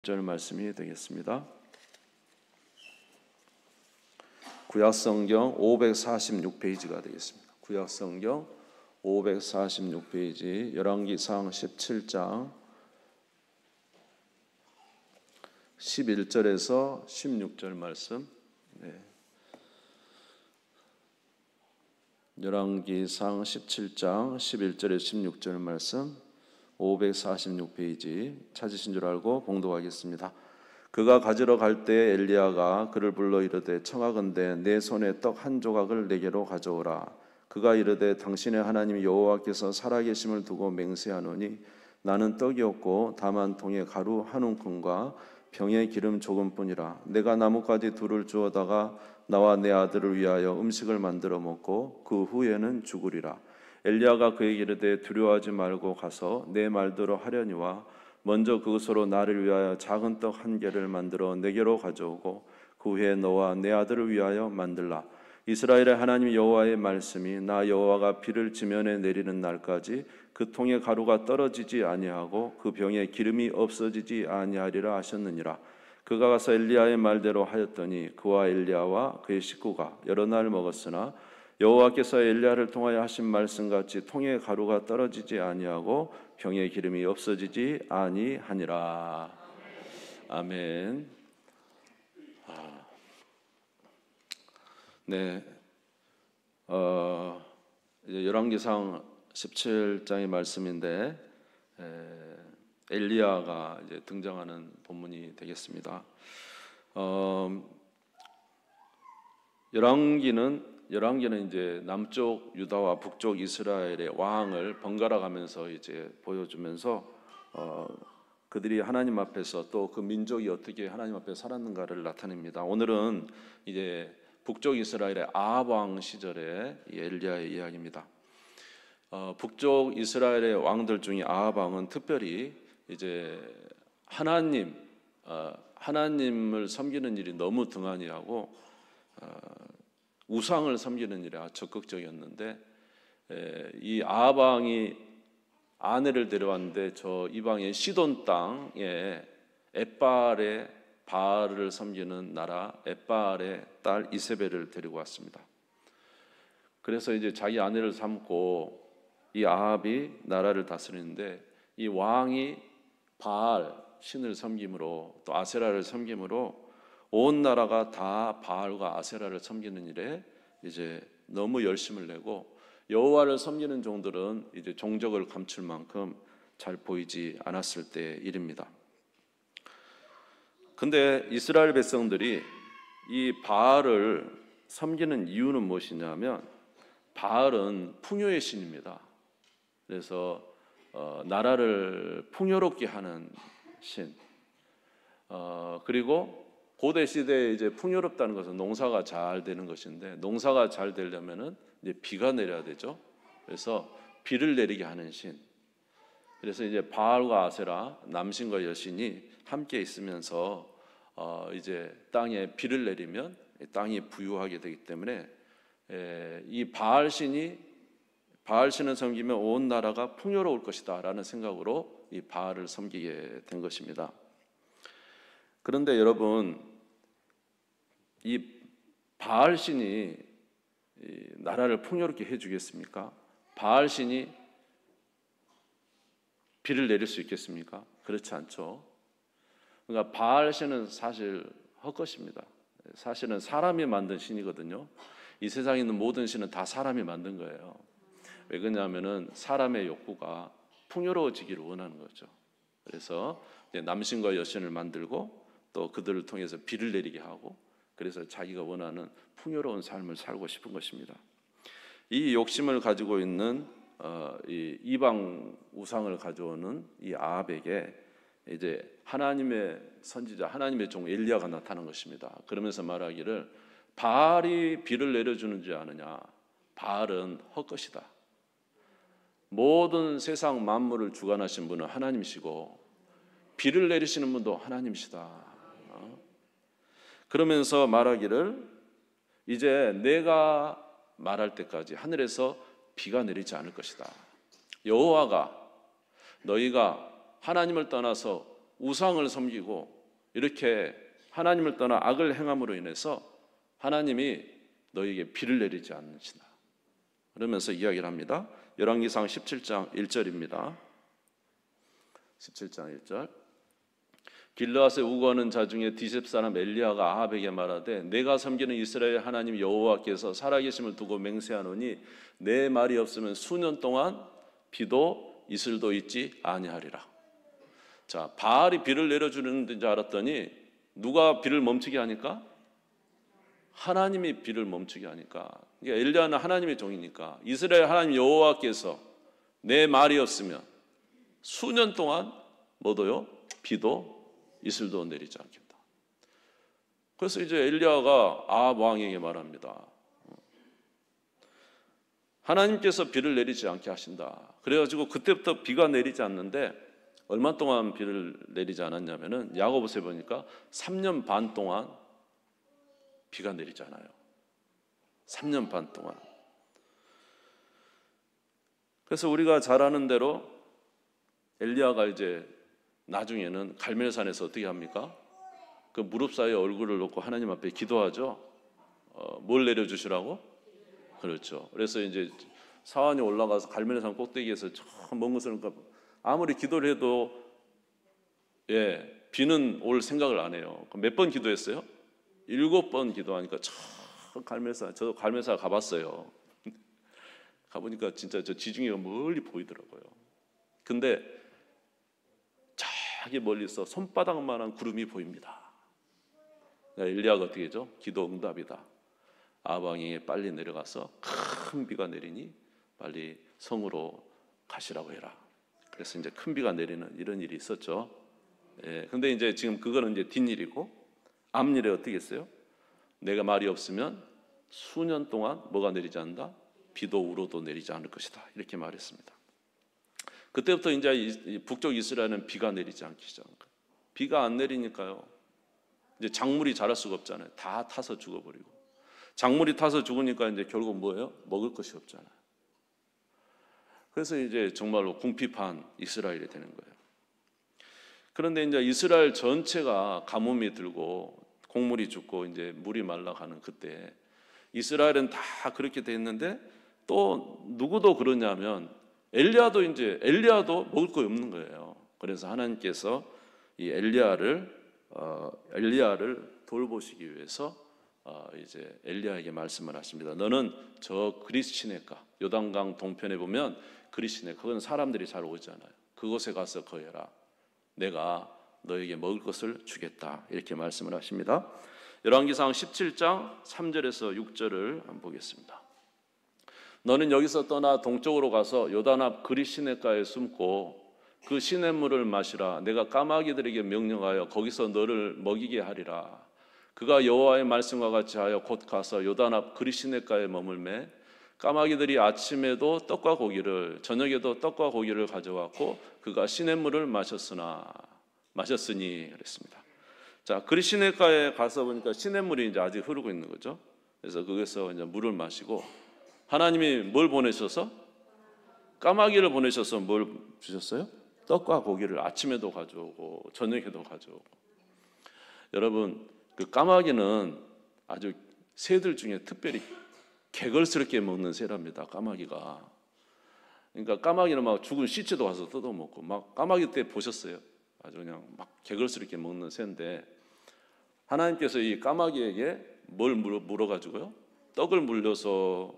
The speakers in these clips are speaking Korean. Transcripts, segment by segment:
절 말씀이 되겠습니다. 구약성경 546페이지가 되겠습니다. 구약성경 546페이지 열왕기상 17장 11절에서 16절 말씀. 열왕기상 17장 11절에서 16절 말씀 546페이지 찾으신 줄 알고 봉독하겠습니다. 그가 가지러 갈 때 엘리야가 그를 불러 이르되 청하건대 내 손에 떡 한 조각을 내게로 가져오라. 그가 이르되 당신의 하나님 여호와께서 살아계심을 두고 맹세하노니 나는 떡이 없고 다만 통에 가루 한 움큼과 병에 기름 조금뿐이라. 내가 나뭇가지 둘을 주어다가 나와 내 아들을 위하여 음식을 만들어 먹고 그 후에는 죽으리라. 엘리야가 그에게 이르되 두려워하지 말고 가서 내 말대로 하려니와 먼저 그것으로 나를 위하여 작은 떡 한 개를 만들어 내게로 가져오고 그 후에 너와 내 아들을 위하여 만들라. 이스라엘의 하나님 여호와의 말씀이 나 여호와가 비를 지면에 내리는 날까지 그 통에 가루가 떨어지지 아니하고 그 병에 기름이 없어지지 아니하리라 하셨느니라. 그가 가서 엘리야의 말대로 하였더니 그와 엘리야와 그의 식구가 여러 날 먹었으나 여호와께서 엘리야를 통하여 하신 말씀같이 통에 가루가 떨어지지 아니하고 병에 기름이 없어지지 아니하니라. 아멘. 네, 이제 열왕기상 17장의 말씀인데 엘리야가 이제 등장하는 본문이 되겠습니다. 열왕기는 이제 남쪽 유다와 북쪽 이스라엘의 왕을 번갈아 가면서 이제 보여주면서 그들이 하나님 앞에서 또 그 민족이 어떻게 하나님 앞에 살았는가를 나타냅니다. 오늘은 이제 북쪽 이스라엘의 아합 왕 시절의 엘리야의 이야기입니다. 북쪽 이스라엘의 왕들 중에 아합 왕은 특별히 이제 하나님을 섬기는 일이 너무 등한히하고 우상을 섬기는 일에 적극적이었는데 이 아합 왕이 아내를 데려왔는데 저 이방의 시돈 땅에 엣바알의 바알을 섬기는 나라 엣바알의 딸 이세벨을 데리고 왔습니다. 그래서 이제 자기 아내를 삼고 이 아합이 나라를 다스리는데 이 왕이 바알 신을 섬김으로 또 아세라를 섬김으로 온 나라가 다 바알과 아세라를 섬기는 일에 이제 너무 열심을 내고 여호와를 섬기는 종들은 이제 종적을 감출 만큼 잘 보이지 않았을 때의 일입니다. 근데 이스라엘 백성들이 이 바알을 섬기는 이유는 무엇이냐면 바알은 풍요의 신입니다. 그래서 나라를 풍요롭게 하는 신. 그리고 고대 시대에 이제 풍요롭다는 것은 농사가 잘 되는 것인데 농사가 잘 되려면은 이제 비가 내려야 되죠. 그래서 비를 내리게 하는 신. 그래서 이제 바알과 아세라 남신과 여신이 함께 있으면서 이제 땅에 비를 내리면 땅이 부유하게 되기 때문에 이 바알 신을 섬기면 온 나라가 풍요로울 것이다라는 생각으로 이 바알을 섬기게 된 것입니다. 그런데 여러분, 이 바알 신이 나라를 풍요롭게 해주겠습니까? 바알 신이 비를 내릴 수 있겠습니까? 그렇지 않죠. 그러니까 바알 신은 사실 헛것입니다. 사실은 사람이 만든 신이거든요. 이 세상에 있는 모든 신은 다 사람이 만든 거예요. 왜 그러냐면은 사람의 욕구가 풍요로워지기를 원하는 거죠. 그래서 이제 남신과 여신을 만들고 또 그들을 통해서 비를 내리게 하고 그래서 자기가 원하는 풍요로운 삶을 살고 싶은 것입니다. 이 욕심을 가지고 있는 이 이방 우상을 가져오는 이 아합에게 이제 하나님의 선지자, 하나님의 종 엘리야가 나타난 것입니다. 그러면서 말하기를 바알이 비를 내려주는지 아느냐? 바알은 헛것이다. 모든 세상 만물을 주관하신 분은 하나님이시고 비를 내리시는 분도 하나님이시다. 그러면서 말하기를 이제 내가 말할 때까지 하늘에서 비가 내리지 않을 것이다. 여호와가 너희가 하나님을 떠나서 우상을 섬기고 이렇게 하나님을 떠나 악을 행함으로 인해서 하나님이 너에게 비를 내리지 않으시나. 그러면서 이야기를 합니다. 열왕기상 17장 1절입니다. 17장 1절. 길르앗에 우거하는 자 중에 디셉 사람 엘리야가 아합에게 말하되 내가 섬기는 이스라엘 하나님 여호와께서 살아계심을 두고 맹세하노니 내 말이 없으면 수년 동안 비도 이슬도 있지 아니하리라. 자, 바알이 비를 내려주는 줄 알았더니 누가 비를 멈추게 하니까? 하나님이 비를 멈추게 하니까. 그러니까 엘리야는 하나님의 종이니까 이스라엘 하나님 여호와께서 내 말이 없으면 수년 동안 뭐도요? 비도 이슬도 내리지 않겠다. 그래서 이제 엘리야가 아합 왕에게 말합니다. 하나님께서 비를 내리지 않게 하신다. 그래가지고 그때부터 비가 내리지 않는데 얼마 동안 비를 내리지 않았냐면은 야고보서에 보니까 3년 반 동안 비가 내리지 않아요. 3년 반 동안. 그래서 우리가 잘 아는 대로 엘리야가 이제 나중에는 갈멜산에서 어떻게 합니까? 그 무릎 사이에 얼굴을 놓고 하나님 앞에 기도하죠. 뭘 내려주시라고? 그렇죠. 그래서 이제 사환이 올라가서 갈멜산 꼭대기에서 저 먼 것을 아무리 기도를 해도 비는 올 생각을 안 해요. 몇 번 기도했어요? 7번 기도하니까 저 갈멜산 가봤어요. 가보니까 진짜 저 지중해가 멀리 보이더라고요. 근데 저기 멀리서 손바닥만한 구름이 보입니다. 엘리야가 어떻게 하죠? 기도 응답이다. 아합 왕이 빨리 내려가서 큰 비가 내리니 빨리 성으로 가시라고 해라. 그래서 이제 큰 비가 내리는 이런 일이 있었죠. 근데 이제 지금 그거는 이제 뒷일이고 앞일에 어떻게 했어요? 내가 말이 없으면 수년 동안 뭐가 내리지 않는다? 비도 우로도 내리지 않을 것이다. 이렇게 말했습니다. 그때부터 이제 북쪽 이스라엘은 비가 내리지 않기 시작한 거예요. 비가 안 내리니까요. 이제 작물이 자랄 수가 없잖아요. 다 타서 죽어버리고. 작물이 타서 죽으니까 이제 결국 뭐예요? 먹을 것이 없잖아요. 그래서 이제 정말로 궁핍한 이스라엘이 되는 거예요. 그런데 이제 이스라엘 전체가 가뭄이 들고 곡물이 죽고 이제 물이 말라가는 그때 이스라엘은 다 그렇게 돼 있는데 또 누구도 그러냐면 엘리야도 먹을 거 없는 거예요. 그래서 하나님께서 이 엘리야를 돌보시기 위해서 이제 엘리야에게 말씀을 하십니다. 너는 저 그리스 시내가 요단강 동편에 보면 그리스 시내 그건 사람들이 잘 오잖아요. 그곳에 가서 거해라. 내가 너에게 먹을 것을 주겠다. 이렇게 말씀을 하십니다. 열왕기상 17장 3절에서 6절을 한번 보겠습니다. 너는 여기서 떠나 동쪽으로 가서 요단 앞 그리스 시내가에 숨고 그 시냇물을 마시라. 내가 까마귀들에게 명령하여 거기서 너를 먹이게 하리라. 그가 여호와의 말씀과 같이 하여 곧 가서 요단 앞 그리스 시내가에 머물매 까마귀들이 아침에도 떡과 고기를 저녁에도 떡과 고기를 가져왔고 그가 시냇물을 마셨으니 그랬습니다. 자, 그리스 시내가에 가서 보니까 시냇물이 이제 아직 흐르고 있는 거죠. 그래서 거기서 이제 물을 마시고 하나님이 뭘 보내셔서 까마귀를 보내셔서 뭘 주셨어요? 떡과 고기를 아침에도 가져오고 저녁에도 가져오고. 여러분, 그 까마귀는 아주 새들 중에 특별히 개걸스럽게 먹는 새랍니다. 까마귀가. 그러니까 까마귀는 막 죽은 시체도 가서 뜯어먹고 막 까마귀 때 보셨어요? 아주 그냥 막 개걸스럽게 먹는 새인데 하나님께서 이 까마귀에게 뭘 물어가지고요? 떡을 물려서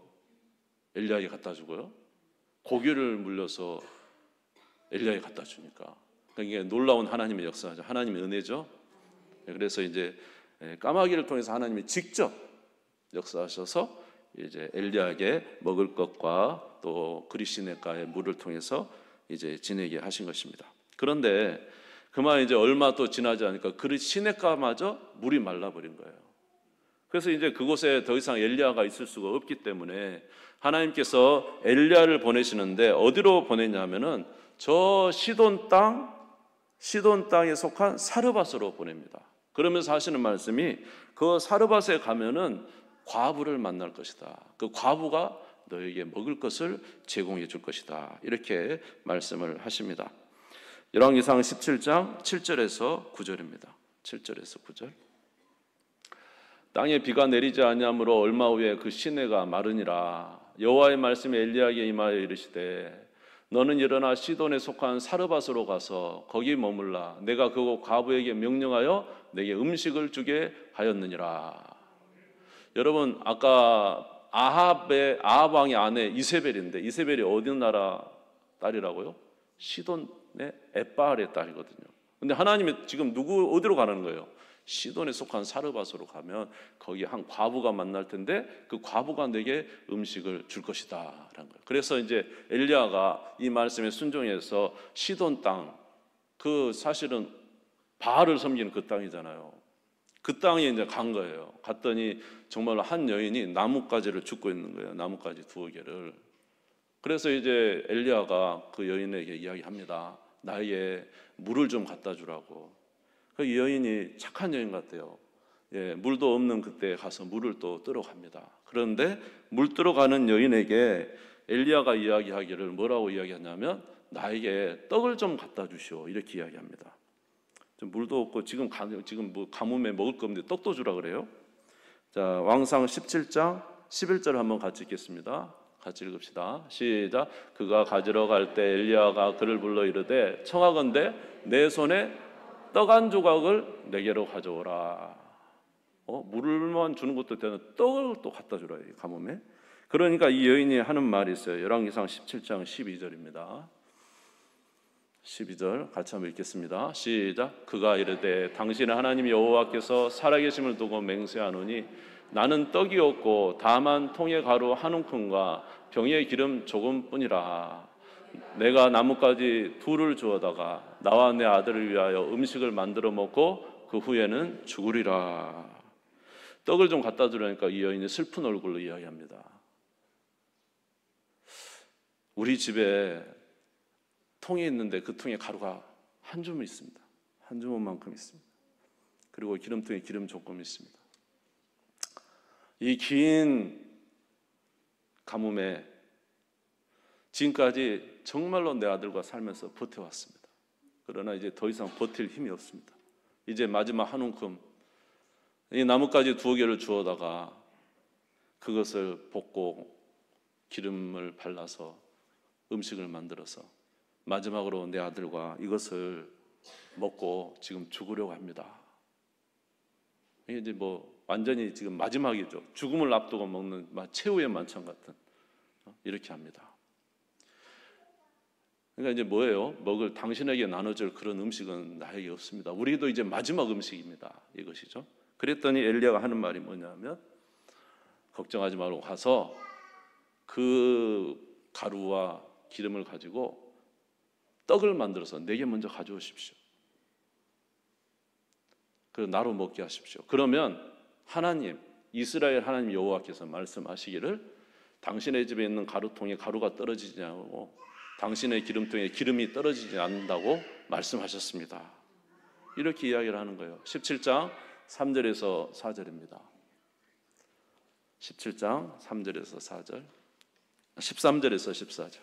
엘리야에게 갖다 주고요. 고기를 물려서 엘리야에게 갖다 주니까 이게 놀라운 하나님의 역사죠. 하나님의 은혜죠. 그래서 이제 까마귀를 통해서 하나님이 직접 역사하셔서 이제 엘리야에게 먹을 것과 또 그리스 시내가의 물을 통해서 이제 지내게 하신 것입니다. 그런데 그만 이제 얼마 또 지나지 않으니까 그리스 시내가마저 물이 말라버린 거예요. 그래서 이제 그곳에 더 이상 엘리야가 있을 수가 없기 때문에 하나님께서 엘리야를 보내시는데 어디로 보내냐면은 저 시돈 땅에 속한 사르밧으로 보냅니다. 그러면서 하시는 말씀이 그 사르밧에 가면은 과부를 만날 것이다. 그 과부가 너에게 먹을 것을 제공해 줄 것이다. 이렇게 말씀을 하십니다. 열왕기상 17장 7절에서 9절입니다. 7절에서 9절. 땅에 비가 내리지 아니하므로 얼마 후에 그 시내가 마르니라. 여호와의 말씀이 엘리야에게 임하여 이르시되 너는 일어나 시돈에 속한 사르밧으로 가서 거기 머물라. 내가 그곳 과부에게 명령하여 내게 음식을 주게 하였느니라. 여러분, 아까 아합 왕의 아내 이세벨인데, 이세벨이 어디 나라 딸이라고요? 시돈의 엣바알의 딸이거든요. 근데 하나님이 지금 어디로 가는 거예요? 시돈에 속한 사르밧으로 가면 거기 한 과부가 만날 텐데 그 과부가 내게 음식을 줄 것이다 라는 거예요. 그래서 이제 엘리야가 이 말씀에 순종해서 시돈 땅, 그 사실은 바알을 섬기는 그 땅이잖아요. 그 땅에 이제 간 거예요. 갔더니 정말로 한 여인이 나뭇가지를 줍고 있는 거예요. 나뭇가지 2개를. 그래서 이제 엘리야가 그 여인에게 이야기합니다. 나에게 물을 좀 갖다 주라고. 그 여인이 착한 여인 같아요. 물도 없는 그때 가서 물을 또 뜨러 갑니다. 그런데 물 뜨러 가는 여인에게 엘리야가 이야기하기를 뭐라고 이야기하냐면 나에게 떡을 좀 갖다 주시오 이렇게 이야기합니다. 물도 없고 지금 뭐 가뭄에 먹을 거 없는데 떡도 주라 그래요. 자, 왕상 17장 11절 한번 같이 읽겠습니다. 같이 읽읍시다. 시작. 그가 가지러 갈 때 엘리야가 그를 불러 이르되 청하건대 내 손에 떡 한 조각을 내게로 가져오라. 물만 주는 것도 되는 떡을 또 갖다 주라. 가뭄에. 그러니까 이 여인이 하는 말이 있어요. 열왕기상 17장 12절입니다. 12절 같이 한번 읽겠습니다. 시작. 그가 이르되 당신의 하나님 여호와께서 살아계심을 두고 맹세하노니 나는 떡이 없고 다만 통의 가루 한 움큼과 병에 기름 조금뿐이라. 내가 나뭇가지 2를 주어다가 나와 내 아들을 위하여 음식을 만들어 먹고 그 후에는 죽으리라. 떡을 좀 갖다 주려니까 이 여인이 슬픈 얼굴로 이야기합니다. 우리 집에 통이 있는데 그 통에 가루가 한 주먹 있습니다. 한 주먹만큼 있습니다. 그리고 기름통에 기름 조금 있습니다. 이 긴 가뭄에 지금까지 정말로 내 아들과 살면서 버텨왔습니다. 그러나 이제 더 이상 버틸 힘이 없습니다. 이제 마지막 한 움큼 이 나뭇가지 2개를 주워다가 그것을 볶고 기름을 발라서 음식을 만들어서 마지막으로 내 아들과 이것을 먹고 지금 죽으려고 합니다. 이게 이제 뭐 완전히 지금 마지막이죠. 죽음을 앞두고 먹는 최후의 만찬 같은 이렇게 합니다. 그러니까 이제 뭐예요? 먹을 당신에게 나눠줄 그런 음식은 나에게 없습니다. 우리도 이제 마지막 음식입니다. 이것이죠. 그랬더니 엘리야가 하는 말이 뭐냐면 걱정하지 말고 가서 그 가루와 기름을 가지고 떡을 만들어서 내게 먼저 가져오십시오. 그리고 나로 먹게 하십시오. 그러면 하나님, 이스라엘 하나님 여호와께서 말씀하시기를 당신의 집에 있는 가루통에 가루가 떨어지지 않고 당신의 기름통에 기름이 떨어지지 않는다고 말씀하셨습니다. 이렇게 이야기를 하는 거예요. 17장 3절에서 4절입니다. 17장 3절에서 4절, 13절에서 14절.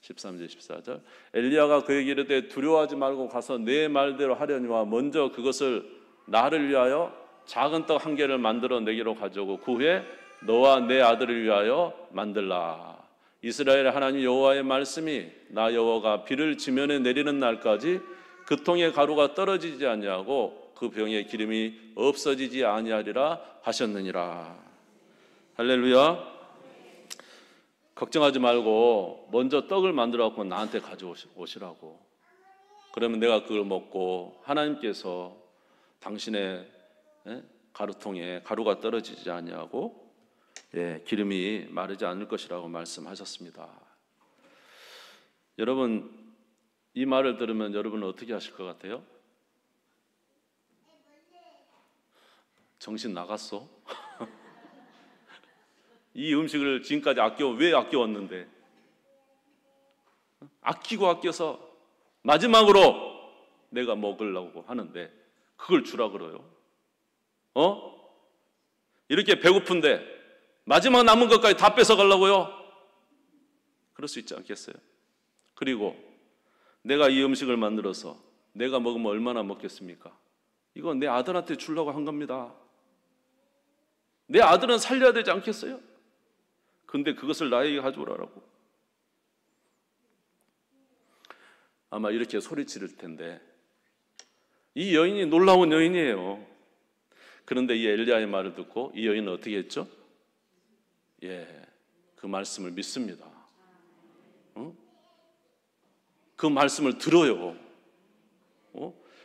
13절 14절. 엘리야가 그에게 이르되 두려워하지 말고 가서 내 말대로 하려니와 먼저 그것을 나를 위하여 작은 떡 1개를 만들어 내게로 가져오고 그 후에 너와 내 아들을 위하여 만들라. 이스라엘 하나님 여호와의 말씀이 나 여호와가 비를 지면에 내리는 날까지 그 통에 가루가 떨어지지 아니하고 그 병에 기름이 없어지지 아니하리라 하셨느니라. 할렐루야. 걱정하지 말고 먼저 떡을 만들어 갖고 나한테 가져오시라고. 그러면 내가 그걸 먹고 하나님께서 당신의 가루통에 가루가 떨어지지 아니하고 기름이 마르지 않을 것이라고 말씀하셨습니다. 여러분, 이 말을 들으면 여러분은 어떻게 하실 것 같아요? 정신 나갔어? 이 음식을 지금까지 왜 아껴왔는데? 아끼고 아껴서 마지막으로 내가 먹으려고 하는데 그걸 주라 그래요? 이렇게 배고픈데 마지막 남은 것까지 다 뺏어가려고요? 그럴 수 있지 않겠어요? 그리고 내가 이 음식을 만들어서 내가 먹으면 얼마나 먹겠습니까? 이건 내 아들한테 주려고 한 겁니다. 내 아들은 살려야 되지 않겠어요? 근데 그것을 나에게 가져오라고. 아마 이렇게 소리 지를 텐데, 이 여인이 놀라운 여인이에요. 그런데 이 엘리야의 말을 듣고 이 여인은 어떻게 했죠? 그 말씀을 믿습니다. 그 말씀을 들어요.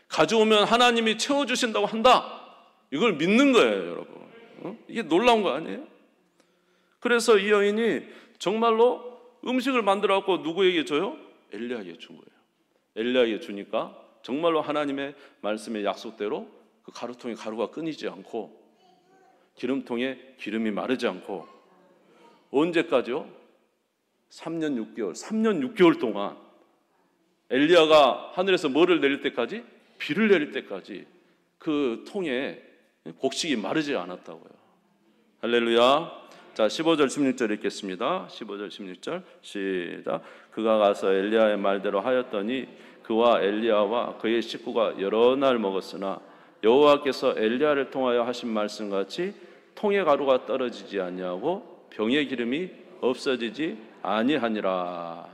가져오면 하나님이 채워주신다고 한다. 이걸 믿는 거예요, 여러분. 이게 놀라운 거 아니에요? 그래서 이 여인이 정말로 음식을 만들어갖고 누구에게 줘요? 엘리야에게 준 거예요. 엘리야에게 주니까 정말로 하나님의 말씀의 약속대로 그 가루통에 가루가 끊이지 않고 기름통에 기름이 마르지 않고, 언제까지요? 3년 6개월 동안 엘리야가 하늘에서 뭐를 내릴 때까지? 비를 내릴 때까지 그 통에 곡식이 마르지 않았다고요. 할렐루야. 자, 15절 16절 읽겠습니다. 15절 16절 시작. 그가 가서 엘리야의 말대로 하였더니 그와 엘리야와 그의 식구가 여러 날 먹었으나 여호와께서 엘리야를 통하여 하신 말씀같이 통의 가루가 떨어지지 아니하고 병의 기름이 없어지지 아니하니라.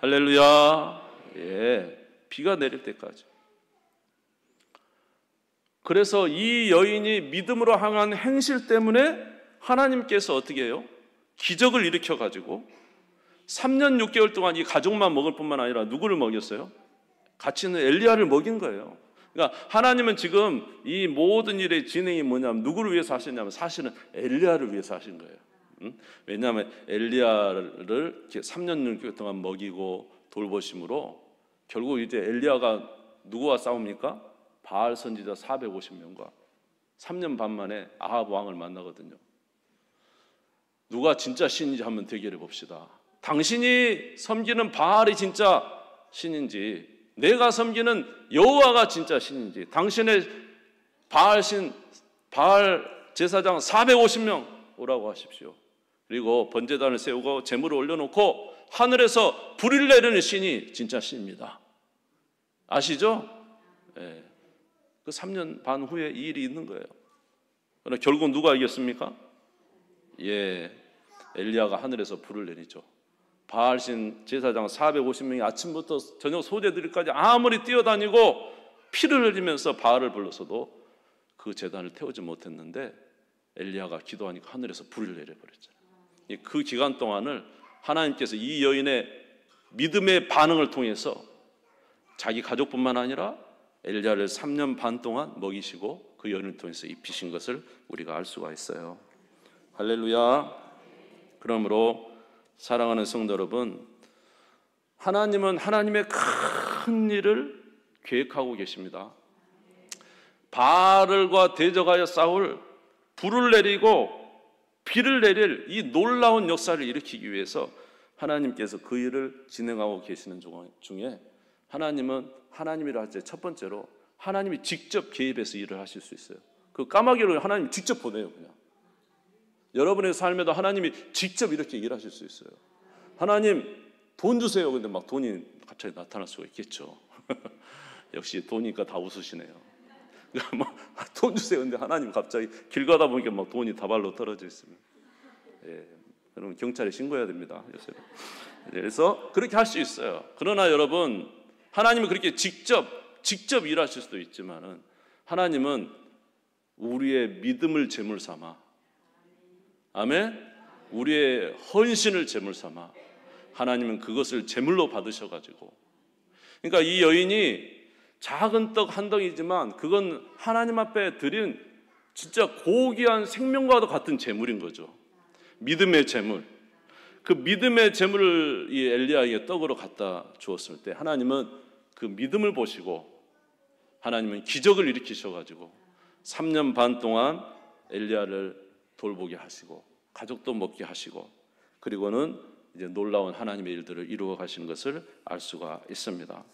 할렐루야. 비가 내릴 때까지. 그래서 이 여인이 믿음으로 향한 행실 때문에 하나님께서 어떻게 해요? 기적을 일으켜가지고 3년 6개월 동안 이 가족만 먹을 뿐만 아니라 누구를 먹였어요? 같이 있는 엘리야를 먹인 거예요. 그러니까 하나님은 지금 이 모든 일의 진행이 뭐냐면 누구를 위해서 하시냐면 사실은 엘리야를 위해서 하신 거예요. 왜냐하면 엘리야를 3년 6개월 동안 먹이고 돌보심으로 결국 이제 엘리야가 누구와 싸웁니까? 바알 선지자 450명과 3년 반 만에 아합 왕을 만나거든요. 누가 진짜 신인지 한번 대결해 봅시다. 당신이 섬기는 바알이 진짜 신인지, 내가 섬기는 여호와가 진짜 신인지, 당신의 바알 제사장 450명 오라고 하십시오. 그리고 번제단을 세우고 제물을 올려놓고 하늘에서 불을 내리는 신이 진짜 신입니다. 아시죠? 그 3년 반 후에 이 일이 있는 거예요. 그러나 결국 누가 이겼습니까? 엘리야가 하늘에서 불을 내리죠. 바알신 제사장 450명이 아침부터 저녁 소재들까지 아무리 뛰어다니고 피를 흘리면서 바알을 불러서도 그 제단을 태우지 못했는데 엘리야가 기도하니까 하늘에서 불을 내려버렸잖아요. 그 기간 동안을 하나님께서 이 여인의 믿음의 반응을 통해서 자기 가족뿐만 아니라 엘리야를 3년 반 동안 먹이시고 그 여인을 통해서 입히신 것을 우리가 알 수가 있어요. 할렐루야. 그러므로 사랑하는 성도 여러분, 하나님은 하나님의 큰 일을 계획하고 계십니다. 바알과 대적하여 싸울 불을 내리고 비를 내릴 이 놀라운 역사를 일으키기 위해서 하나님께서 그 일을 진행하고 계시는 중에 하나님은 하나님이라 할 때 첫 번째로 하나님이 직접 개입해서 일을 하실 수 있어요. 그 까마귀를 하나님이 직접 보내요. 그냥 여러분의 삶에도 하나님이 직접 이렇게 일하실 수 있어요. 하나님 돈 주세요. 근데 막 돈이 갑자기 나타날 수가 있겠죠. 역시 돈이니까 다 웃으시네요. 돈 주세요. 근데 하나님 갑자기 길 가다 보니까 막 돈이 다발로 떨어져 있으면, 그러면 경찰에 신고해야 됩니다. 요새. 그래서 그렇게 할 수 있어요. 그러나 여러분, 하나님은 그렇게 직접 일하실 수도 있지만은 하나님은 우리의 믿음을 제물 삼아, 아멘, 우리의 헌신을 제물 삼아 하나님은 그것을 제물로 받으셔가지고, 그러니까 이 여인이 작은 떡 한 덩이지만 그건 하나님 앞에 드린 진짜 고귀한 생명과도 같은 제물인 거죠. 믿음의 제물. 그 믿음의 제물을 이 엘리야에게 떡으로 갖다 주었을 때 하나님은 그 믿음을 보시고 하나님은 기적을 일으키셔가지고 3년 반 동안 엘리야를 돌보게 하시고 가족도 먹게 하시고, 그리고는 이제 놀라운 하나님의 일들을 이루어 가시는 것을 알 수가 있습니다.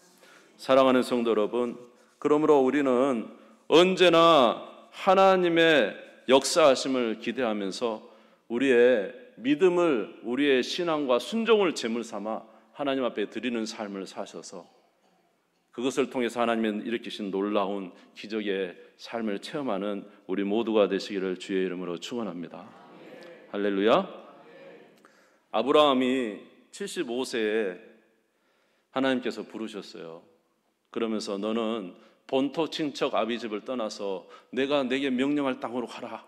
사랑하는 성도 여러분, 그러므로 우리는 언제나 하나님의 역사하심을 기대하면서 우리의 믿음을, 우리의 신앙과 순종을 제물 삼아 하나님 앞에 드리는 삶을 사셔서 그것을 통해서 하나님의 일으키신 놀라운 기적의 삶을 체험하는 우리 모두가 되시기를 주의 이름으로 축원합니다. 할렐루야. 아브라함이 75세에 하나님께서 부르셨어요. 그러면서 너는 본토 친척 아비 집을 떠나서 내가 내게 명령할 땅으로 가라.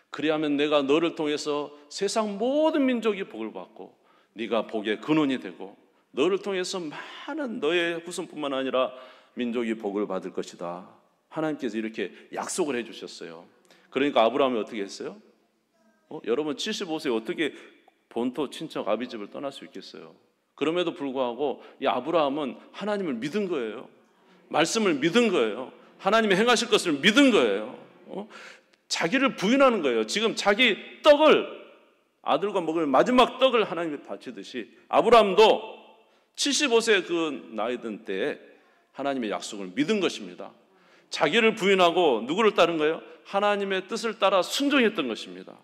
그리하면 내가 너를 통해서 세상 모든 민족이 복을 받고 네가 복의 근원이 되고 너를 통해서 많은 너의 후손뿐만 아니라 민족이 복을 받을 것이다. 하나님께서 이렇게 약속을 해주셨어요. 그러니까 아브라함이 어떻게 했어요? 여러분 75세에 어떻게 본토 친척 아비 집을 떠날 수 있겠어요? 그럼에도 불구하고 이 아브라함은 하나님을 믿은 거예요. 말씀을 믿은 거예요. 하나님이 행하실 것을 믿은 거예요. 자기를 부인하는 거예요. 지금 자기 떡을, 아들과 먹을 마지막 떡을 하나님께 바치듯이 아브라함도 75세 그 나이 든 때에 하나님의 약속을 믿은 것입니다. 자기를 부인하고 누구를 따른 거예요? 하나님의 뜻을 따라 순종했던 것입니다.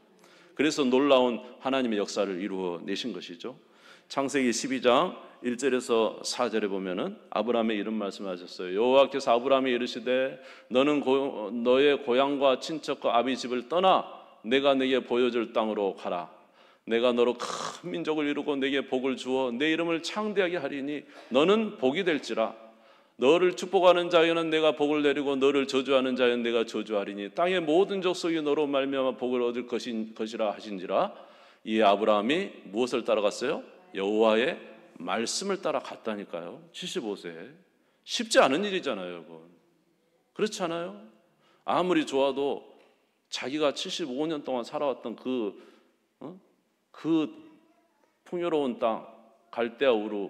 그래서 놀라운 하나님의 역사를 이루어 내신 것이죠. 창세기 12장 1절에서 4절에 보면은 아브라함의 이런 말씀하셨어요. 여호와께서 아브라함에 이르시되 너는 너의 고향과 친척과 아비 집을 떠나 내가 네게 보여줄 땅으로 가라. 내가 너로 큰 민족을 이루고 네게 복을 주어 내 이름을 창대하게 하리니 너는 복이 될지라. 너를 축복하는 자에는 내가 복을 내리고 너를 저주하는 자에는 내가 저주하리니 땅의 모든 족속이 너로 말미암아 복을 얻을 것이라 하신지라. 이에 아브라함이 무엇을 따라갔어요? 여호와의 말씀을 따라갔다니까요. 75세. 쉽지 않은 일이잖아요. 그건. 그렇지 않아요? 아무리 좋아도 자기가 75년 동안 살아왔던 그 풍요로운 땅 갈대아 우르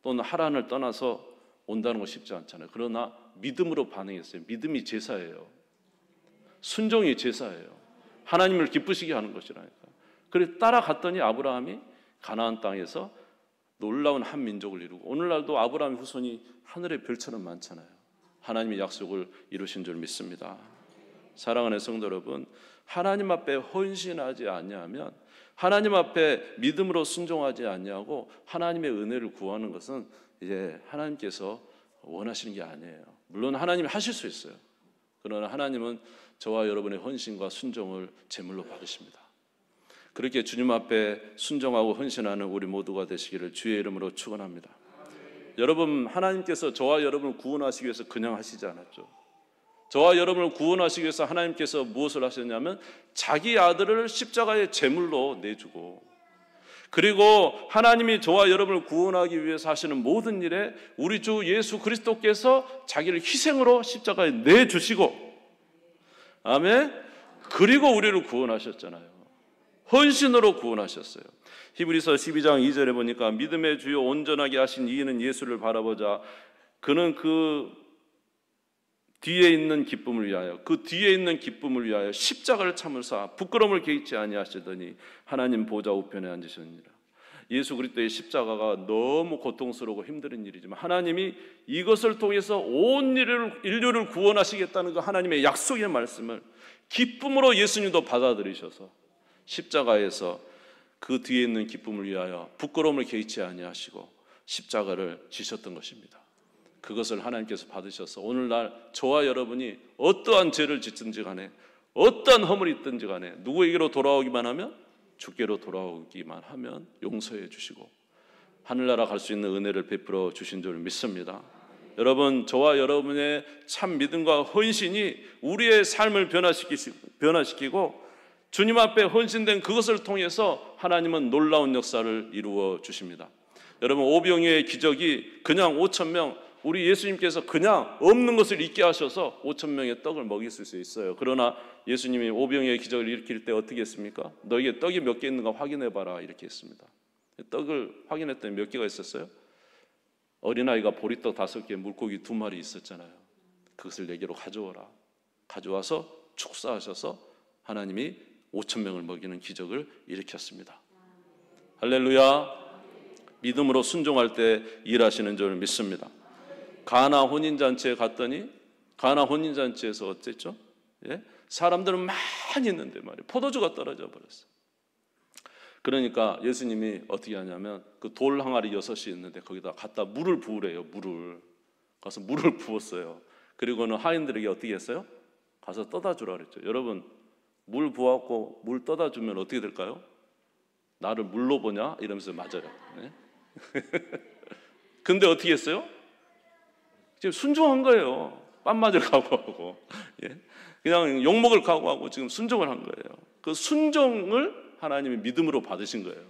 또는 하란을 떠나서 온다는 거 쉽지 않잖아요. 그러나 믿음으로 반응했어요. 믿음이 제사예요. 순종이 제사예요. 하나님을 기쁘시게 하는 것이라니까. 그래서 따라갔더니 아브라함이 가나안 땅에서 놀라운 한 민족을 이루고 오늘날도 아브라함의 후손이 하늘의 별처럼 많잖아요. 하나님의 약속을 이루신 줄 믿습니다. 사랑하는 성도 여러분, 하나님 앞에 헌신하지 아니하면, 하나님 앞에 믿음으로 순종하지 아니하고 하나님의 은혜를 구하는 것은 이제 하나님께서 원하시는 게 아니에요. 물론 하나님이 하실 수 있어요. 그러나 하나님은 저와 여러분의 헌신과 순종을 제물로 받으십니다. 그렇게 주님 앞에 순종하고 헌신하는 우리 모두가 되시기를 주의 이름으로 축원합니다. 여러분, 하나님께서 저와 여러분을 구원하시기 위해서 그냥 하시지 않았죠. 저와 여러분을 구원하시기 위해서 하나님께서 무엇을 하셨냐면 자기 아들을 십자가의 제물로 내주고, 그리고 하나님이 저와 여러분을 구원하기 위해서 하시는 모든 일에 우리 주 예수 그리스도께서 자기를 희생으로 십자가에 내주시고, 아멘. 그리고 우리를 구원하셨잖아요. 헌신으로 구원하셨어요. 히브리서 12장 2절에 보니까 믿음의 주요 온전하게 하신 이는 예수를 바라보자. 그는 그 뒤에 있는 기쁨을 위하여 십자가를 참으사 부끄러움을 개의치 아니하시더니 하나님 보좌 우편에 앉으셨느니라. 예수 그리스도의 십자가가 너무 고통스러우고 힘든 일이지만 하나님이 이것을 통해서 온 인류를 구원하시겠다는 그 하나님의 약속의 말씀을 기쁨으로 예수님도 받아들이셔서 십자가에서 그 뒤에 있는 기쁨을 위하여 부끄러움을 개의치 아니하시고 십자가를 지셨던 것입니다. 그것을 하나님께서 받으셔서 오늘날 저와 여러분이 어떠한 죄를 짓든지 간에 어떠한 허물이 있든지 간에 누구에게로 돌아오기만 하면, 주께로 돌아오기만 하면 용서해 주시고 하늘나라 갈 수 있는 은혜를 베풀어 주신 줄 믿습니다. 여러분, 저와 여러분의 참 믿음과 헌신이 우리의 삶을 변화시키고 주님 앞에 헌신된 그것을 통해서 하나님은 놀라운 역사를 이루어 주십니다. 여러분, 오병이어의 기적이 그냥 5,000명, 우리 예수님께서 그냥 없는 것을 있게 하셔서 5,000명의 떡을 먹일 수 있어요. 그러나 예수님이 오병이어의 기적을 일으킬 때 어떻게 했습니까? 너에게 떡이 몇 개 있는가 확인해봐라 이렇게 했습니다. 떡을 확인했더니 몇 개가 있었어요? 어린아이가 보리떡 5개, 물고기 2마리 있었잖아요. 그것을 내게로 가져오라. 가져와서 축사하셔서 하나님이 5,000명을 먹이는 기적을 일으켰습니다. 할렐루야. 믿음으로 순종할 때 일하시는 줄 믿습니다. 가나 혼인잔치에 갔더니 가나 혼인잔치에서 어땠죠? 예? 사람들은 많이 있는데 말이에요. 포도주가 떨어져 버렸어요. 그러니까 예수님이 어떻게 하냐면 그 돌 항아리 6이 있는데 거기다 갖다 물을 부으래요. 물을. 가서 물을 부었어요. 그리고는 하인들에게 어떻게 했어요? 가서 떠다 주라 그랬죠. 여러분, 물 부었고 물 떠다 주면 어떻게 될까요? 나를 물로 보냐? 이러면서 맞아요. 네? 근데 어떻게 했어요? 지금 순종한 거예요. 뺨 맞을 각오하고, 예? 그냥 욕먹을 각오하고 지금 순종을 한 거예요. 그 순종을 하나님이 믿음으로 받으신 거예요.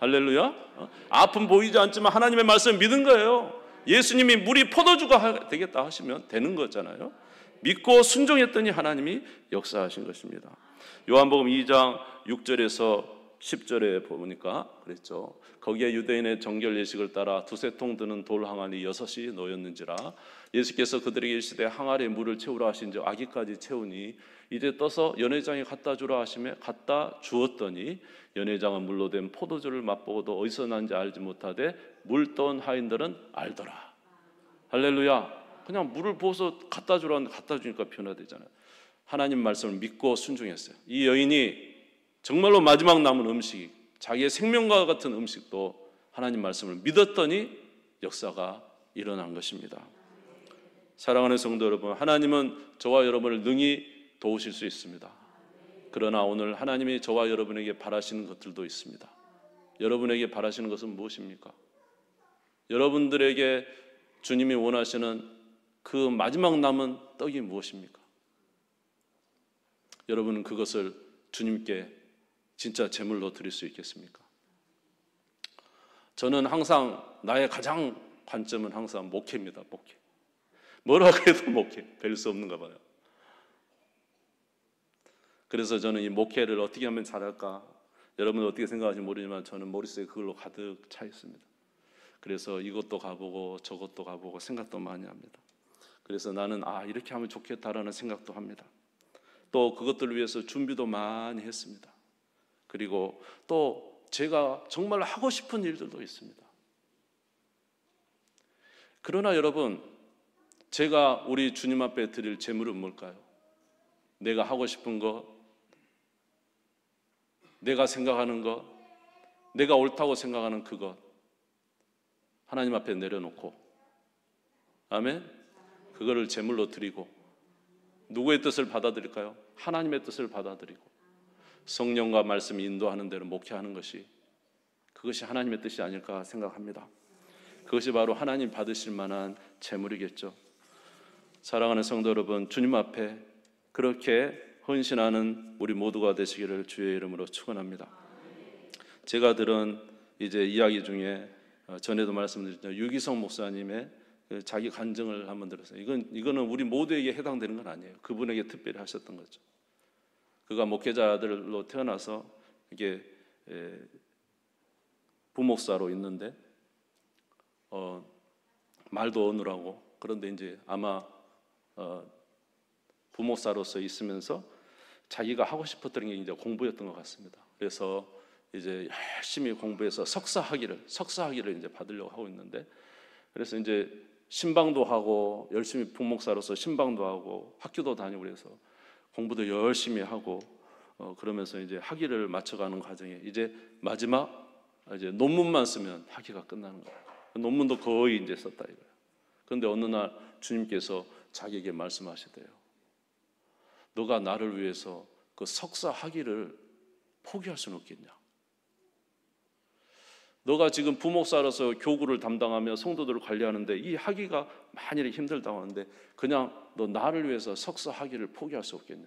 할렐루야. 아픔 보이지 않지만 하나님의 말씀을 믿은 거예요. 예수님이 물이 포도주가 되겠다 하시면 되는 거잖아요. 믿고 순종했더니 하나님이 역사하신 것입니다. 요한복음 2장 6절에서 10절에 보니까 그랬죠. 거기에 유대인의 정결 예식을 따라 두세 통 드는 돌 항아리 6이 놓였는지라 예수께서 그들에게 이르시되 항아리에 물을 채우라 하신즉 아기까지 채우니 이제 떠서 연회장에 갖다 주라 하시매 갖다 주었더니 연회장은 물로 된 포도주를 맛보고도 어디서 난지 알지 못하되 물 떠온 하인들은 알더라. 할렐루야. 그냥 물을 부어서 갖다 주라는데 갖다 주니까 변화되잖아요. 하나님 말씀을 믿고 순종했어요. 이 여인이 정말로 마지막 남은 음식, 자기의 생명과 같은 음식도 하나님 말씀을 믿었더니 역사가 일어난 것입니다. 사랑하는 성도 여러분, 하나님은 저와 여러분을 능히 도우실 수 있습니다. 그러나 오늘 하나님이 저와 여러분에게 바라시는 것들도 있습니다. 여러분에게 바라시는 것은 무엇입니까? 여러분들에게 주님이 원하시는 그 마지막 남은 떡이 무엇입니까? 여러분은 그것을 주님께 진짜 제물로 드릴 수 있겠습니까? 저는 항상 나의 가장 관점은 항상 목회입니다. 목회. 뭐라고 해도 목회. 별 수 없는가 봐요. 그래서 저는 이 목회를 어떻게 하면 잘할까? 여러분은 어떻게 생각하실지 모르지만 저는 머릿속에 그걸로 가득 차 있습니다. 그래서 이것도 가보고 저것도 가보고 생각도 많이 합니다. 그래서 나는 이렇게 하면 좋겠다라는 생각도 합니다. 또 그것들을 위해서 준비도 많이 했습니다. 그리고 또 제가 정말 하고 싶은 일들도 있습니다. 그러나 여러분, 제가 우리 주님 앞에 드릴 제물은 뭘까요? 내가 하고 싶은 것, 내가 생각하는 것, 내가 옳다고 생각하는 그것 하나님 앞에 내려놓고, 아멘? 그거를 제물로 드리고 누구의 뜻을 받아들일까요? 하나님의 뜻을 받아들이고 성령과 말씀이 인도하는 대로 목회하는 것이, 그것이 하나님의 뜻이 아닐까 생각합니다. 그것이 바로 하나님 받으실 만한 제물이겠죠. 사랑하는 성도 여러분, 주님 앞에 그렇게 헌신하는 우리 모두가 되시기를 주의 이름으로 축원합니다. 제가 들은 이제 이야기 중에 전에도 말씀드렸죠. 유기성 목사님의 자기 간증을 한번 들었어요. 이거는 우리 모두에게 해당되는 건 아니에요. 그분에게 특별히 하셨던 거죠. 그가 목회자들로 태어나서 이게 부목사로 있는데 말도 어눌하고, 그런데 이제 아마 부목사로서 있으면서 자기가 하고 싶었던 게 이제 공부였던 것 같습니다. 그래서 이제 열심히 공부해서 석사학위를 이제 받으려고 하고 있는데, 그래서 이제 신방도 하고 열심히 부목사로서 신방도 하고 학교도 다니고 그래서 공부도 열심히 하고 그러면서 이제 학위를 맞춰가는 과정에 이제 마지막 이제 논문만 쓰면 학위가 끝나는 거예요. 논문도 거의 이제 썼다 이거예요. 그런데 어느 날 주님께서 자기에게 말씀하시대요. 너가 나를 위해서 그 석사 학위를 포기할 수는 없겠냐? 너가 지금 부목사로서 교구를 담당하며 성도들을 관리하는데 이 학위가 만일에 힘들다고 하는데 그냥 너 나를 위해서 석사 학위를 포기할 수 없겠냐?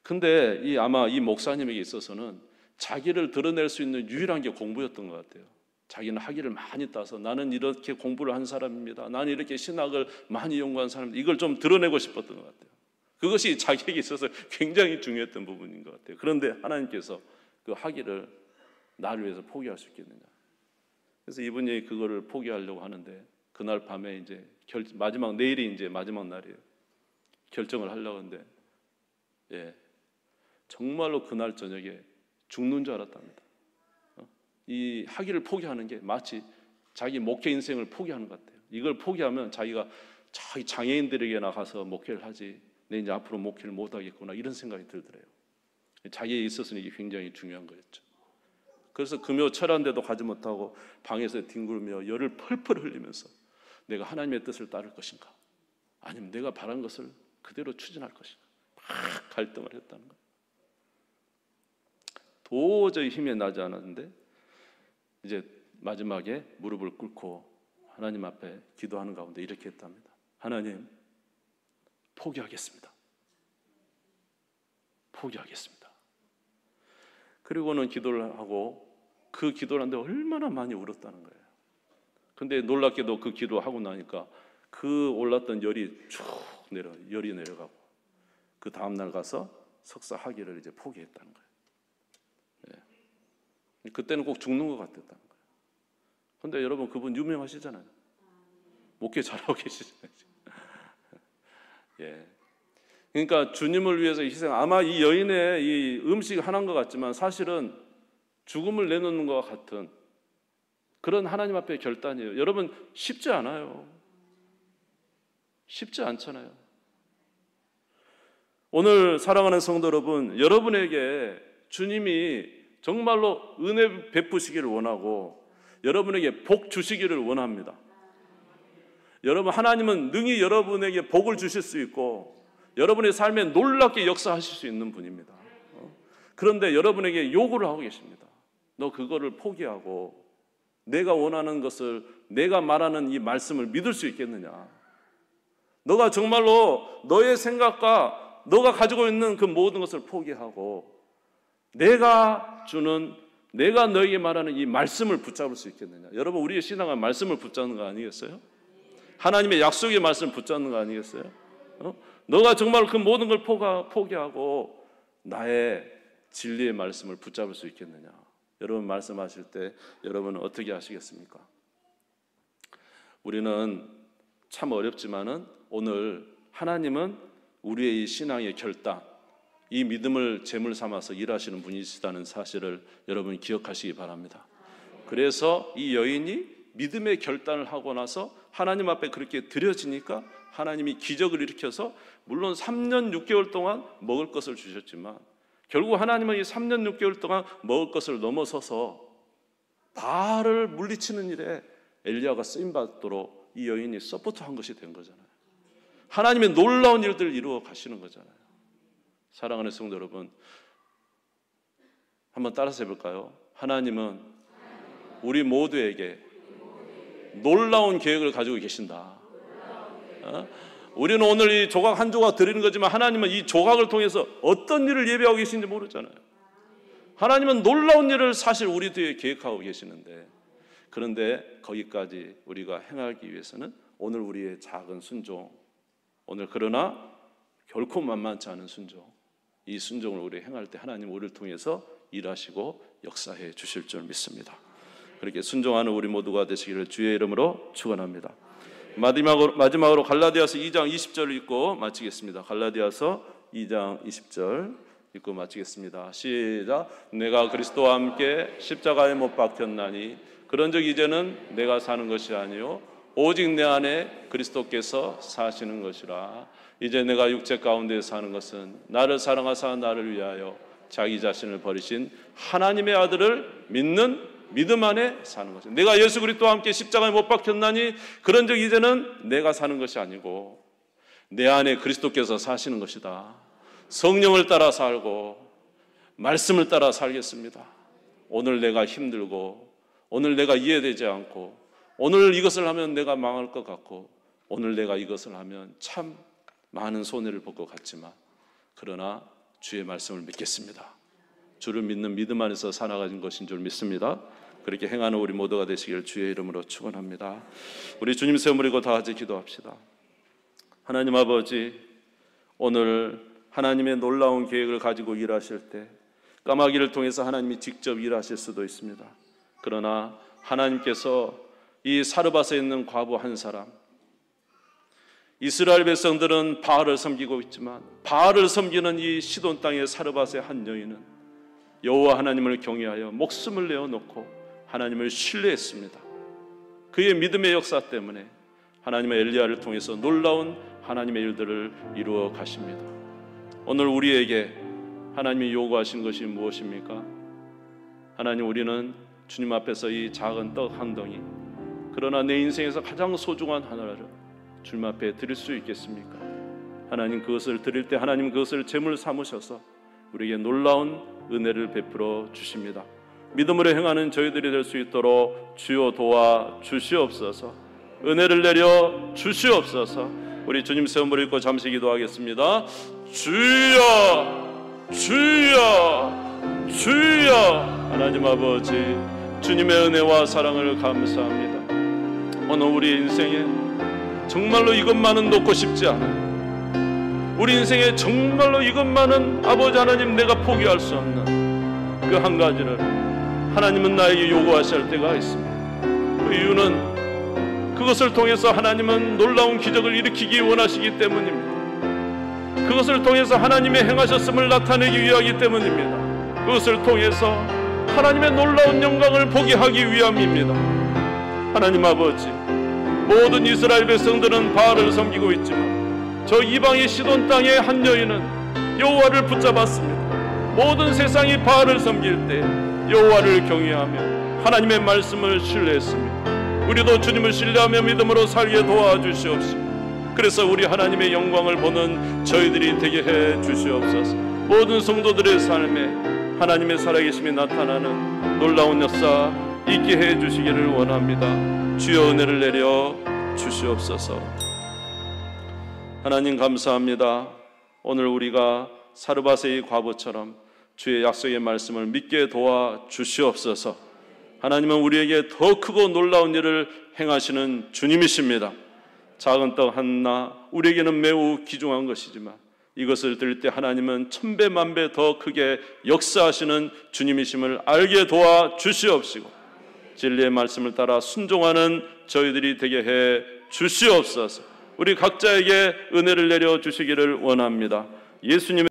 근데 아마 이 목사님에게 있어서는 자기를 드러낼 수 있는 유일한 게 공부였던 것 같아요. 자기는 학위를 많이 따서 나는 이렇게 공부를 한 사람입니다. 나는 이렇게 신학을 많이 연구한 사람입니다. 이걸 좀 드러내고 싶었던 것 같아요. 그것이 자기에게 있어서 굉장히 중요했던 부분인 것 같아요. 그런데 하나님께서 그 학위를 나를 위해서 포기할 수 있겠느냐. 그래서 이분이 그거를 포기하려고 하는데 그날 밤에 이제 내일이 이제 마지막 날이에요. 결정을 하려고 하는데 정말로 그날 저녁에 죽는 줄 알았답니다. 이 학위를 포기하는 게 마치 자기 목회 인생을 포기하는 것 같아요. 이걸 포기하면 자기가 자기 장애인들에게 나가서 목회를 하지, 내 이제 앞으로 목회를 못 하겠구나 이런 생각이 들더래요. 자기에 있어서는 이게 굉장히 중요한 거였죠. 그래서 금요 철한데도 가지 못하고 방에서 뒹굴며 열을 펄펄 흘리면서 내가 하나님의 뜻을 따를 것인가? 아니면 내가 바란 것을 그대로 추진할 것인가? 막 갈등을 했다는 거예요. 도저히 힘이 나지 않았는데 이제 마지막에 무릎을 꿇고 하나님 앞에 기도하는 가운데 이렇게 했답니다. 하나님, 포기하겠습니다. 포기하겠습니다. 그리고는 기도를 하고 그 기도를 하는데 얼마나 많이 울었다는 거예요. 근데 놀랍게도 그 기도하고 나니까 그 올랐던 열이 쭉 열이 내려가고 그 다음날 가서 석사 학위를 이제 포기했다는 거예요. 예. 그때는 꼭 죽는 것 같았다는 거예요. 근데 여러분 그분 유명하시잖아요. 목회 잘하고 계시잖아요. 예. 그러니까 주님을 위해서 희생, 아마 이 여인의 이 음식 하나인 것 같지만 사실은 죽음을 내놓는 것과 같은 그런 하나님 앞에 결단이에요. 여러분 쉽지 않아요. 쉽지 않잖아요. 오늘 사랑하는 성도 여러분, 여러분에게 주님이 정말로 은혜 베푸시기를 원하고 여러분에게 복 주시기를 원합니다. 여러분, 하나님은 능히 여러분에게 복을 주실 수 있고 여러분의 삶에 놀랍게 역사하실 수 있는 분입니다. 그런데 여러분에게 요구를 하고 계십니다. 너 그거를 포기하고 내가 원하는 것을, 내가 말하는 이 말씀을 믿을 수 있겠느냐? 너가 정말로 너의 생각과 너가 가지고 있는 그 모든 것을 포기하고 내가 주는, 내가 너에게 말하는 이 말씀을 붙잡을 수 있겠느냐? 여러분, 우리의 신앙은 말씀을 붙잡는 거 아니겠어요? 하나님의 약속의 말씀을 붙잡는 거 아니겠어요? 너가 정말 그 모든 걸 포기하고 나의 진리의 말씀을 붙잡을 수 있겠느냐? 여러분 말씀하실 때 여러분은 어떻게 하시겠습니까? 우리는 참 어렵지만은 오늘 하나님은 우리의 이 신앙의 결단, 이 믿음을 제물 삼아서 일하시는 분이시다는 사실을 여러분 기억하시기 바랍니다. 그래서 이 여인이 믿음의 결단을 하고 나서 하나님 앞에 그렇게 드려지니까 하나님이 기적을 일으켜서 물론 3년 6개월 동안 먹을 것을 주셨지만 결국 하나님은 이 3년 6개월 동안 먹을 것을 넘어서서 바알을 물리치는 일에 엘리야가 쓰임받도록 이 여인이 서포트한 것이 된 거잖아요. 하나님의 놀라운 일들을 이루어 가시는 거잖아요. 사랑하는 성도 여러분, 한번 따라서 해볼까요? 하나님은 우리 모두에게 놀라운 계획을 가지고 계신다. 우리는 오늘 이 조각 한 조각 드리는 거지만 하나님은 이 조각을 통해서 어떤 일을 예배하고 계신지 모르잖아요. 하나님은 놀라운 일을 사실 우리 뒤에 계획하고 계시는데, 그런데 거기까지 우리가 행하기 위해서는 오늘 우리의 작은 순종, 오늘 그러나 결코 만만치 않은 순종, 이 순종을 우리 행할 때 하나님 우리를 통해서 일하시고 역사해 주실 줄 믿습니다. 그렇게 순종하는 우리 모두가 되시기를 주의 이름으로 축원합니다. 마지막으로 갈라디아서 2장 20절을 읽고 마치겠습니다. 갈라디아서 2장 20절 읽고 마치겠습니다. 시작. 내가 그리스도와 함께 십자가에 못 박혔나니 그런즉 이제는 내가 사는 것이 아니요 오직 내 안에 그리스도께서 사시는 것이라. 이제 내가 육체 가운데 사는 것은 나를 사랑하사 나를 위하여 자기 자신을 버리신 하나님의 아들을 믿는 믿음 안에 사는 것이다. 내가 예수 그리스도와 함께 십자가에 못 박혔나니 그런즉 이제는 내가 사는 것이 아니고 내 안에 그리스도께서 사시는 것이다. 성령을 따라 살고 말씀을 따라 살겠습니다. 오늘 내가 힘들고 오늘 내가 이해되지 않고 오늘 이것을 하면 내가 망할 것 같고 오늘 내가 이것을 하면 참 많은 손해를 볼 것 같지만 그러나 주의 말씀을 믿겠습니다. 주를 믿는 믿음 안에서 살아가는 것인 줄 믿습니다. 그렇게 행하는 우리 모두가 되시기를 주의 이름으로 축원합니다. 우리 주님 세우므리고 다 같이 기도합시다. 하나님 아버지, 오늘 하나님의 놀라운 계획을 가지고 일하실 때 까마귀를 통해서 하나님이 직접 일하실 수도 있습니다. 그러나 하나님께서 이 사르밧에 있는 과부 한 사람, 이스라엘 백성들은 바알을 섬기고 있지만 바알을 섬기는 이 시돈 땅의 사르밧의 한 여인은 여호와 하나님을 경외하여 목숨을 내어놓고 하나님을 신뢰했습니다. 그의 믿음의 역사 때문에 하나님의 엘리야를 통해서 놀라운 하나님의 일들을 이루어 가십니다. 오늘 우리에게 하나님이 요구하신 것이 무엇입니까? 하나님, 우리는 주님 앞에서 이 작은 떡 한 덩이 그러나 내 인생에서 가장 소중한 하나를 주님 앞에 드릴 수 있겠습니까? 하나님 그것을 드릴 때 하나님 그것을 제물 삼으셔서 우리에게 놀라운 은혜를 베풀어 주십니다. 믿음으로 행하는 저희들이 될 수 있도록 주여 도와 주시옵소서. 은혜를 내려 주시옵소서. 우리 주님 세운 무릎 꿇고 잠시 기도하겠습니다. 주여 주여 주여. 하나님 아버지, 주님의 은혜와 사랑을 감사합니다. 오늘 우리 인생에 정말로 이것만은 놓고 싶지 않아요. 우리 인생에 정말로 이것만은 아버지 하나님 내가 포기할 수 없는 그 한 가지를 하나님은 나에게 요구하실 때가 있습니다. 그 이유는 그것을 통해서 하나님은 놀라운 기적을 일으키기 원하시기 때문입니다. 그것을 통해서 하나님의 행하셨음을 나타내기 위하기 때문입니다. 그것을 통해서 하나님의 놀라운 영광을 보게 하기 위함입니다. 하나님 아버지, 모든 이스라엘 백성들은 바알을 섬기고 있지만 저 이방의 시돈 땅의 한 여인은 여호와를 붙잡았습니다. 모든 세상이 바알을 섬길 때 여호와를 경외하며 하나님의 말씀을 신뢰했습니다. 우리도 주님을 신뢰하며 믿음으로 살게 도와주시옵시고, 그래서 우리 하나님의 영광을 보는 저희들이 되게 해 주시옵소서. 모든 성도들의 삶에 하나님의 살아계심이 나타나는 놀라운 역사 있게 해 주시기를 원합니다. 주여 은혜를 내려 주시옵소서. 하나님 감사합니다. 오늘 우리가 사르밧의 과부처럼 주의 약속의 말씀을 믿게 도와 주시옵소서. 하나님은 우리에게 더 크고 놀라운 일을 행하시는 주님이십니다. 작은 떡 하나 우리에게는 매우 귀중한 것이지만 이것을 드릴 때 하나님은 천배 만배 더 크게 역사하시는 주님이심을 알게 도와 주시옵시고, 진리의 말씀을 따라 순종하는 저희들이 되게 해 주시옵소서. 우리 각자에게 은혜를 내려 주시기를 원합니다. 예수님의